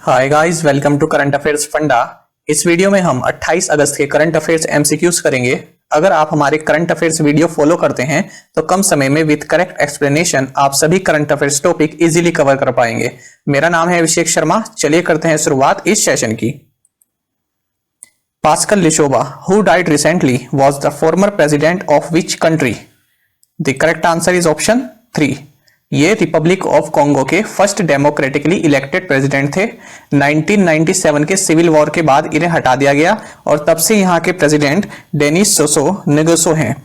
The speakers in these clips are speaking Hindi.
Hi guys, welcome to current affairs फंडा। इस वीडियो में हम 28 अगस्त के करंट अफेयर्स एमसीक्यूज करेंगे। अगर आप हमारे करंट अफेयर्स वीडियो फॉलो करते हैं तो कम समय में विद करेक्ट एक्सप्लेनेशन आप सभी current affairs topic easily cover कर पाएंगे। मेरा नाम है अभिषेक शर्मा। चलिए करते हैं शुरुआत इस सेशन की। Pascal Lissouba, who died recently, was the former president of which country? The correct answer is option 3। ये रिपब्लिक ऑफ कॉन्गो के फर्स्ट डेमोक्रेटिकली इलेक्टेड प्रेसिडेंट थे। 1997 के सिविल वॉर के बाद इन्हें हटा दिया गया और तब से यहाँ के प्रेसिडेंट डेनिस सोसो नेगोसो हैं।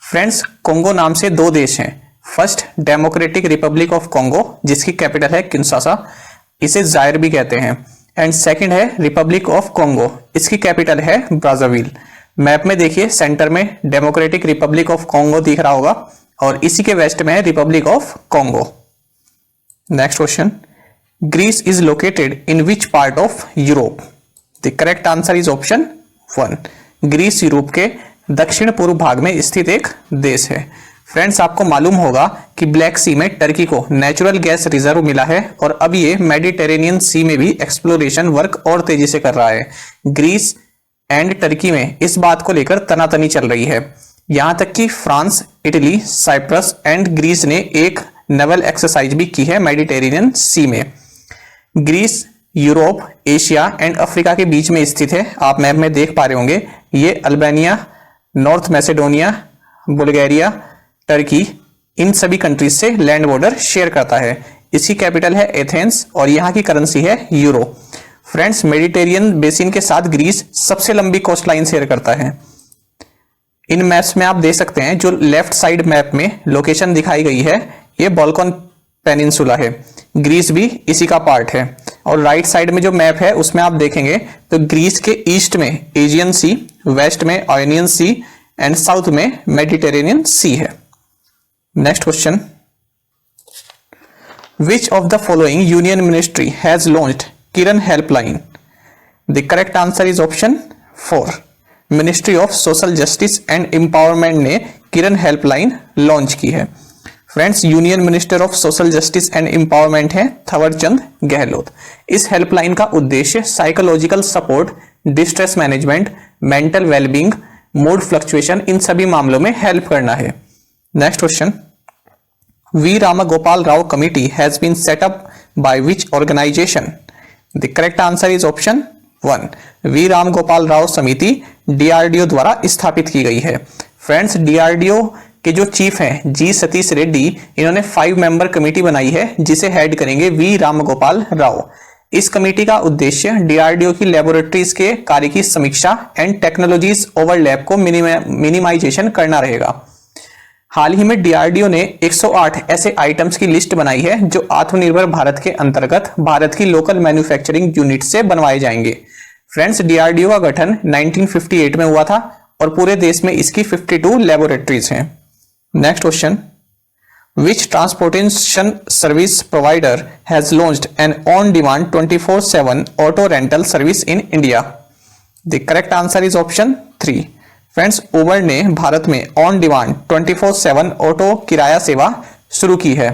फ्रेंड्स, कॉन्गो नाम से दो देश हैं। First democratic Republic of Congo, जिसकी कैपिटल है किंशासा, इसे जायर भी कहते हैं। एंड सेकंड है रिपब्लिक ऑफ कॉन्गो, इसकी कैपिटल है ब्राज़ाविल। मैप में देखिए, सेंटर में डेमोक्रेटिक रिपब्लिक ऑफ कॉन्गो दिख रहा होगा और इसी के वेस्ट में है republic of Congo. Next question, Greece is located in which part of Europe? The correct answer is option 1। Greece Europe के दक्षिण पूर्व भाग में स्थित एक देश है। फ्रेंड्स, आपको मालूम होगा कि ब्लैक सी में टर्की को नेचुरल गैस रिजर्व मिला है और अब ये मेडिटेरेनियन सी में भी एक्सप्लोरेशन वर्क और तेजी से कर रहा है। ग्रीस एंड टर्की में इस बात को लेकर तनातनी चल रही है। यहां तक कि France, Italy, Cyprus and Greece ने एक नेवल एक्सरसाइज भी की है मेडिटेरेनियन सी में। Greece Europe, Asia and Africa के बीच में स्थित है। आप मैप में देख पा रहे होंगे, ये Albania, North Macedonia, Bulgaria, Turkey, इन सभी कंट्रीज से लैंड बॉर्डर शेयर करता है। इसकी कैपिटल है एथेंस और यहाँ की करेंसी है यूरो। फ्रेंड्स, मेडिटेरियन बेसिन के साथ ग्रीस सबसे लंबी कोस्ट लाइन शेयर करता है। इन मैप्स में आप देख सकते हैं, जो लेफ्ट साइड मैप में लोकेशन दिखाई गई है, ये बाल्कन पेनिनसुला है। ग्रीस भी इसी का पार्ट है। और राइट साइड में जो मैप है उसमें आप देखेंगे तो ग्रीस के ईस्ट में एजियन सी, वेस्ट में आयोनियन सी एंड साउथ में मेडिटेरेनियन सी है। Next question, which of the following union ministry has launched Kiran helpline? The correct answer is option 4। Ministry of social justice and empowerment ने किरण हेल्पलाइन लॉन्च की है। Friends, union minister of social justice and empowerment है थवरचंद गहलोत। इस हेल्पलाइन का उद्देश्य psychological support, distress management, mental wellbeing, mood fluctuation, इन सभी मामलों में हेल्प करना है। Next question, V Ramagopal Rao committee has been set up by which organisation? The correct answer is option 1। V Ramgopal Rao समिति डीआरडीओ द्वारा स्थापित की गई है। फ्रेंड्स, डीआरडीओ के जो चीफ हैं जी सतीश रेड्डी, इन्होंने 5 मेंबर कमेटी बनाई है जिसे हेड करेंगे वी रामगोपाल राव। इस कमेटी का उद्देश्य डीआरडीओ की लेबोरेटरीज के कार्य की समीक्षा एंड टेक्नोलॉजीज ओवरलैप को मिनिमाइजेशन करना रहेगा। हाल ही में डीआरडीओ ने 108 ऐसे आइटम्स की लिस्ट बनाई है जो आत्मनिर्भर भारत के अंतर्गत भारत की लोकल मैन्युफैक्चरिंग यूनिट से बनवाए जाएंगे। फ्रेंड्स, डीआरडीओ का गठन 1958 में हुआ था और पूरे देश में इसकी 52 लेबोरेटरीज हैं। Next question, which transportation service provider has launched an on demand 24/7 auto rental service in India? The correct answer is option 3। Friends, Uber ने भारत में ऑन डिमांड 24/7 ऑटो किराया सेवा शुरू की है।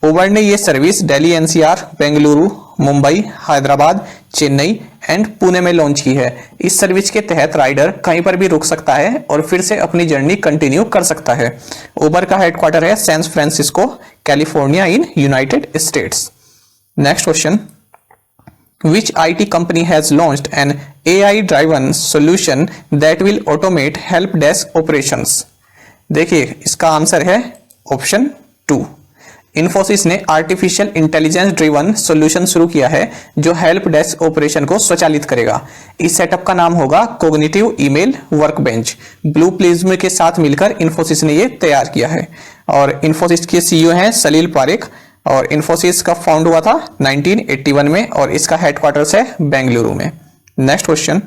उबर ने यह service Delhi NCR, Bengaluru, Mumbai, Hyderabad, Chennai and Pune में लॉन्च की है। इस सर्विस के तहत राइडर कहीं पर भी रुक सकता है और फिर से अपनी जर्नी कंटिन्यू कर सकता है। उबर का हेडक्वार्टर है San Francisco, California in United States. Next question, which IT company has launched an AI driven solution that will automate help desk operations? देखिए, इसका आंसर है ऑप्शन 2। इन्फोसिस ने आर्टिफिशियल इंटेलिजेंस ड्रिवन सॉल्यूशन शुरू किया है जो हेल्प डेस्क ऑपरेशन को स्वचालित करेगा। इस सेटअप का नाम होगा cognitive email workbench. Blue prism के साथ मिलकर इन्फोसिस ने यह तैयार किया है और इन्फोसिस के सीईओ हैं सलील पारेख और इन्फोसिस का फाउंड हुआ था 1981 में और इसका हेडक्वार्टर्स है बेंगलुरु में। Next question,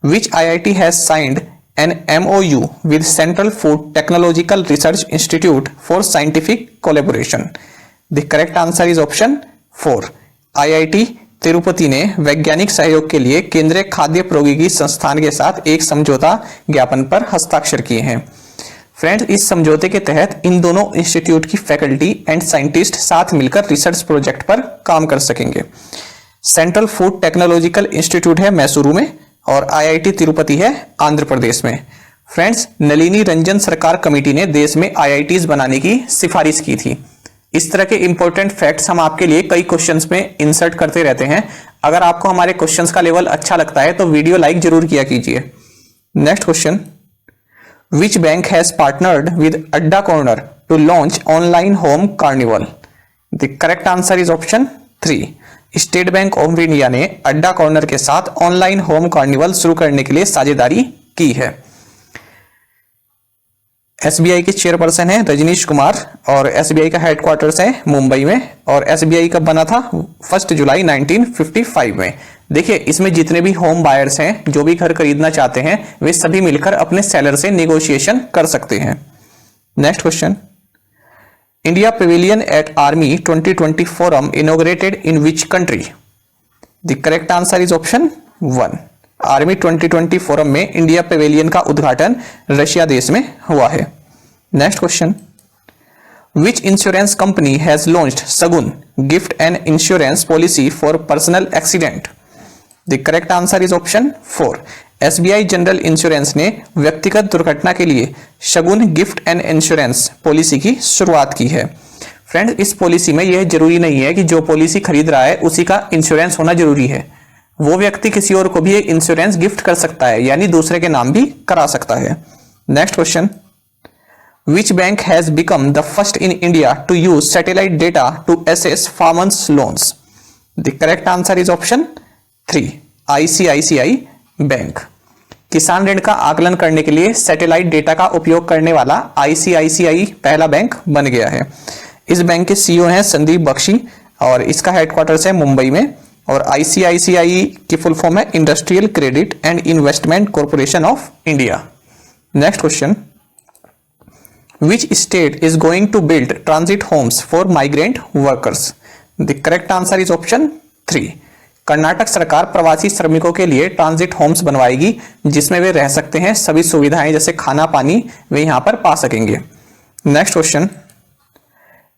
which IIT has signed an MOU with Central Food Technological Research Institute for scientific collaboration? The correct answer is option 4. IIT Tirupati ने वैज्ञानिक सहयोग के लिए केंद्रीय खाद्य प्रौद्योगिकी संस्थान के साथ एक समझौता ज्ञापन पर हस्ताक्षर किए हैं। फ्रेंड्स, इस समझौते के तहत इन दोनों इंस्टीट्यूट की फैकल्टी एंड साइंटिस्ट साथ मिलकर रिसर्च प्रोजेक्ट पर काम कर सकेंगे। सेंट्रल फूड टेक्नोलॉजिकल इंस्टीट्यूट है मैसूरू में और आईआईटी तिरुपति है आंध्र प्रदेश में। फ्रेंड्स, नलिनी रंजन सरकार कमेटी ने देश में आईआईटीज बनाने की सिफारिश की थी। इस तरह के इंपॉर्टेंट फैक्ट्स हम आपके लिए कई क्वेश्चंस में इंसर्ट करते रहते हैं। अगर आपको हमारे क्वेश्चंस का लेवल अच्छा लगता है तो वीडियो लाइक जरूर किया कीजिए। Next question, which bank has partnered with Adda corner to launch online home carnival? The correct answer is option 3। State Bank of India ने अड्डा कॉर्नर के साथ ऑनलाइन होम कार्निवल शुरू करने के लिए साझेदारी की है। एसबीआई के चेयरपर्सन है रजनीश कुमार और एसबीआई का हेडक्वार्टर्स है मुंबई में और एसबीआई कब बना था? 1 जुलाई 1955 में। देखिए, इसमें जितने भी होम बायर्स हैं, जो भी घर खरीदना चाहते हैं, वे सभी मिलकर अपने सेलर से नेगोशिएशन कर सकते हैं। Next question, India pavilion at army 2020 forum inaugurated in which country? The correct answer is option 1। Army 2020 forum में इंडिया पेविलियन का उद्घाटन रशिया देश में हुआ है। Next question, which insurance company has launched Shagun gift and insurance policy for personal accident? The correct answer is option 4। SBI general insurance ने व्यक्तिगत दुर्घटना के लिए Shagun gift and insurance policy की शुरुआत की है। फ्रेंड्स, इस पॉलिसी में यह जरूरी नहीं है कि जो पॉलिसी खरीद रहा है उसी का इंश्योरेंस होना जरूरी है। वो व्यक्ति किसी और को भी एक इंश्योरेंस गिफ्ट कर सकता है, यानी दूसरे के नाम भी करा सकता है। Next question, which bank has become the first in India to use satellite data to assess farmers loans? The correct answer is option 3। ICICI bank. किसान ऋण का आकलन करने के लिए सैटेलाइट डेटा का उपयोग करने वाला आईसीआईसीआई पहला बैंक बन गया है। इस बैंक के सीईओ हैं संदीप बख्शी और इसका हेडक्वार्टर्स है मुंबई में और आईसीआईसीआई की फुल फॉर्म है industrial credit and investment corporation of India. Next question, which state is going to build transit homes for migrant workers? The correct answer is option 3। Karnataka सरकार प्रवासी श्रमिकों के लिए ट्रांजिट होम्स बनवाएगी जिसमें वे रह सकते हैं, सभी सुविधाएं जैसे खाना पानी वे यहां पर पा सकेंगे। Next question,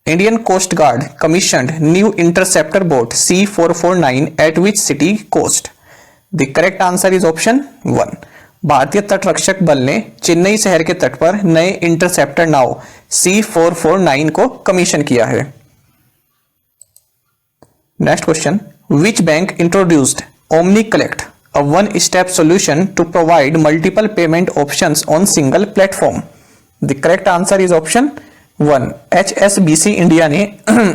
Indian coast guard commissioned new interceptor boat C449 at which city coast? The correct answer is option 1। भारतीय तटरक्षक बल ने चेन्नई शहर के तट पर नए इंटरसेप्टर नाव C449 को कमीशन किया है। Next question, which bank introduced Omni Collect, a one-step solution to provide multiple payment options on single platform? The correct answer is option 1। HSBC India ने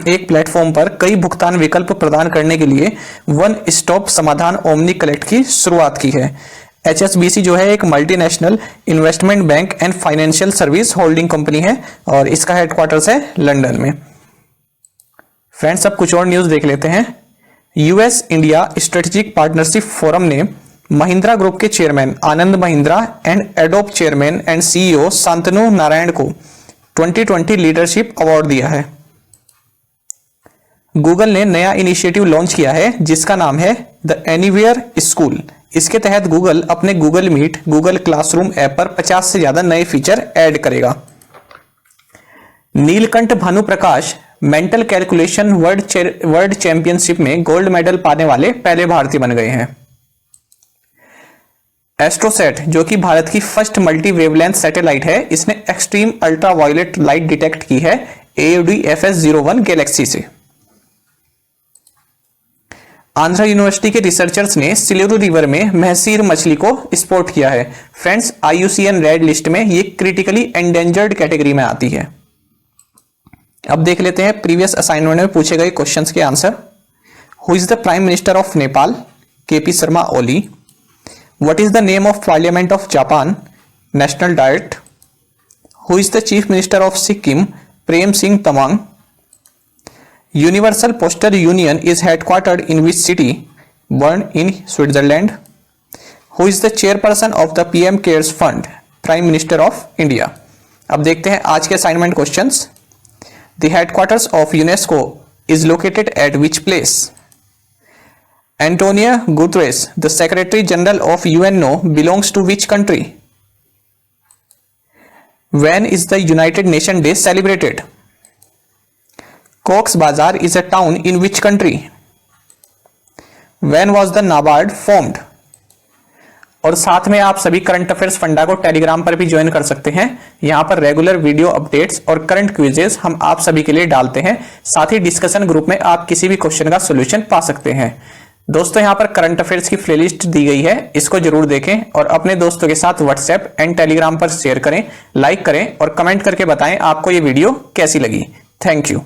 एक प्लेटफॉर्म पर कई भुगतान विकल्प प्रदान करने के लिए वन स्टॉप समाधान ओमनी कलेक्ट की शुरुआत की है। HSBC जो है एक multinational investment bank and financial service holding company है और इसका हेडक्वार्टर्स है लंदन में। फ्रेंड्स, अब कुछ और न्यूज देख लेते हैं। US India strategic partnership forum ने महिंद्रा ग्रुप के chairman Anand Mahindra and adobe chairman and CEO Shantanu Narayan को 2020 लीडरशिप अवार्ड दिया है। गूगल ने नया इनिशिएटिव लॉन्च किया है जिसका नाम है द एनीवेयर स्कूल। इसके तहत गूगल अपने Google Meet, Google Classroom app पर 50 से ज्यादा नए फीचर ऐड करेगा। Neelakantha Bhanuprakash mental calculation world championship में गोल्ड मेडल पाने वाले पहले भारतीय बन गए हैं। एस्ट्रोसैट जो कि भारत की फर्स्ट मल्टी वेवलेंथ सैटेलाइट है, इसने extreme ultra violet light detect की है AUD-FS01 गैलेक्सी से। आंध्रा यूनिवर्सिटी के रिसर्चर्स ने सिलेरू रिवर में महसीर मछली को स्पॉट किया है। फ्रेंड्स, IUCN रेड लिस्ट में ये क्रिटिकली एंडेंजर्ड कैटेगरी में आती है। अब देख लेते हैं प्रीवियस असाइनमेंट में पूछे गए क्वेश्चंस के answer. Who is the prime minister of Nepal? KP Sharma Oli. What is the name of parliament of Japan? National diet. Who is the chief minister of Sikkim? Prem Singh Tamang. Universal postal union is headquartered in which city? Bern in Switzerland. Who is the chairperson of the PM cares fund? Prime minister of India. अब देखते हैं आज के assignment questions. The headquarters of UNESCO is located at which place? Antonio Guterres, the Secretary General of UNO, belongs to which country? When is the United Nations Day celebrated? Cox's Bazar is a town in which country? When was the NABARD formed. और साथ में आप सभी करंट अफेयर्स फंडा को टेलीग्राम पर भी ज्वाइन कर सकते हैं। यहां पर रेगुलर वीडियो अपडेट्स और करंट क्विजेस हम आप सभी के लिए डालते हैं। साथ ही डिस्कशन ग्रुप में आप किसी भी क्वेश्चन का सॉल्यूशन पा सकते हैं। दोस्तों यहां पर करंट अफेयर्स की प्लेलिस्ट दी गई है, इसको जरूर देखें और अपने दोस्तों के साथ व्हाट्सएप एंड टेलीग्राम पर शेयर करें, लाइक करें और कमेंट करके बताएं आपको ये वीडियो कैसी लगी। Thank you.